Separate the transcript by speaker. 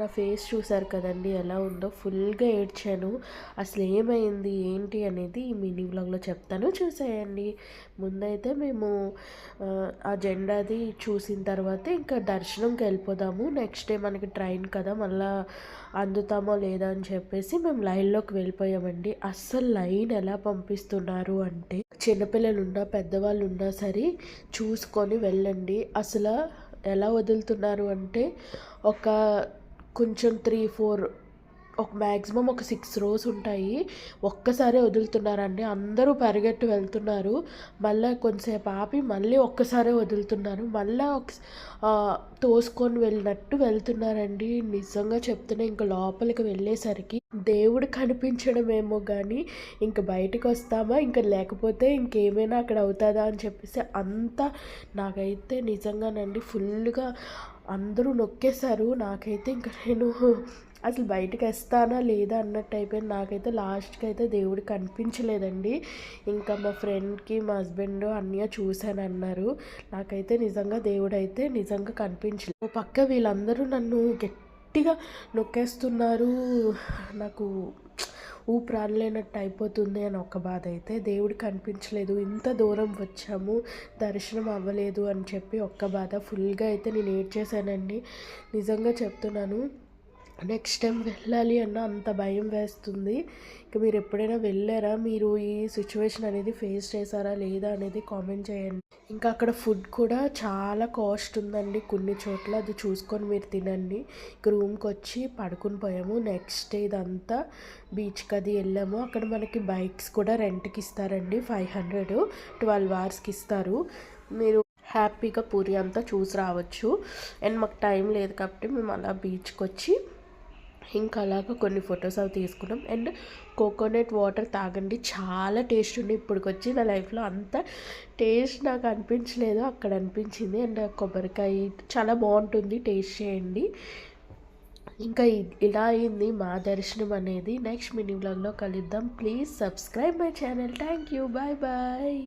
Speaker 1: నా ఫేస్ చూసారు కదండి ఎలా ఉందో, ఫుల్గా ఏడ్చాను. అసలు ఏమైంది ఏంటి అనేది ఈ మినీ వ్లాగ్లో చెప్తాను, చూసేయండి. ముందైతే మేము ఆ జెండాది చూసిన తర్వాత ఇంకా దర్శనంకి వెళ్ళిపోదాము. నెక్స్ట్ డే మనకి ట్రైన్ కదా, మళ్ళీ అందుతామో లేదా అని చెప్పేసి మేము లైన్లోకి వెళ్ళిపోయామండి. అస్సలు లైన్ ఎలా పంపిస్తున్నారు అంటే, చిన్నపిల్లలు ఉన్నా పెద్దవాళ్ళు ఉన్నా సరే చూసుకొని వెళ్ళండి. అసలు ఎలా వదులుతున్నారు అంటే, ఒక కొంచెం 3-4 ఒక మ్యాక్సిమం ఒక 6 రోస్ ఉంటాయి. ఒక్కసారే వదులుతున్నారండి. అందరూ పరిగెట్టి వెళ్తున్నారు. మళ్ళీ కొంతసేపు ఆపి మళ్ళీ ఒక్కసారే వదులుతున్నారు. మళ్ళీ తోసుకొని వెళ్ళినట్టు వెళ్తున్నారండి. నిజంగా చెప్తున్నా, ఇంక లోపలికి వెళ్ళేసరికి దేవుడు కనిపించడమేమో కానీ ఇంక బయటకు వస్తామా, ఇంక లేకపోతే ఇంకేమైనా అక్కడ అవుతుందా అని చెప్పేసి అంతా నాకైతే నిజంగానండి ఫుల్గా అందరూ నొక్కేశారు. నాకైతే ఇంక నేను అసలు బయటకు వస్తానా లేదా అన్నట్టు అయిపోయింది. నాకైతే లాస్ట్కి అయితే దేవుడు కనిపించలేదండి. ఇంకా మా ఫ్రెండ్కి మా హస్బెండ్ అన్నయ్య చూశాను అన్నారు. నాకైతే నిజంగా దేవుడు అయితే నిజంగా కనిపించలేదు. ఓ పక్క వీళ్ళందరూ నన్ను గట్టిగా నొక్కేస్తున్నారు. నాకు ఊపిరాడలేనట్టు అయిపోతుంది అని ఒక బాధ అయితే, దేవుడు కనిపించలేదు, ఇంత దూరం వచ్చాము దర్శనం అవ్వలేదు అని చెప్పి ఒక్క బాధ. ఫుల్గా అయితే నేను ఏడ్చేసానండి, నిజంగా చెప్తున్నాను. నెక్స్ట్ టైం వెళ్ళాలి అన్న అంత భయం వేస్తుంది. ఇక మీరు ఎప్పుడైనా వెళ్ళారా, మీరు ఈ సిచ్యువేషన్ అనేది ఫేస్ చేశారా లేదా అనేది కామెంట్ చేయండి. ఇంకా అక్కడ ఫుడ్ కూడా చాలా కాస్ట్ ఉందండి కొన్ని చోట్ల, అది చూసుకొని మీరు తినండి. ఇక రూమ్కి వచ్చి పడుకుని పోయాము. నెక్స్ట్ డే ఇదంతా బీచ్కి అది వెళ్ళాము. అక్కడ మనకి బైక్స్ కూడా రెంట్కి ఇస్తారండి. 500 12 అవర్స్కి ఇస్తారు. మీరు హ్యాపీగా పూరి అంతా చూసి రావచ్చు. అండ్ మాకు టైం లేదు కాబట్టి మేము అలా బీచ్కి వచ్చి ఇంకా అలాగా కొన్ని ఫొటోస్ అవి తీసుకున్నాం. అండ్ కోకోనట్ వాటర్ తాగండి, చాలా టేస్ట్ ఉంది. ఇప్పటికొచ్చి నా లైఫ్లో అంత టేస్ట్ నాకు అనిపించలేదు, అక్కడ అనిపించింది. అండ్ కొబ్బరికాయ చాలా బాగుంటుంది, టేస్ట్ చేయండి. ఇంకా ఇలా అయింది మా దర్శనం అనేది. నెక్స్ట్ మినీ వ్లాగ్లో కలుద్దాం. Please subscribe my channel. Thank you, bye bye.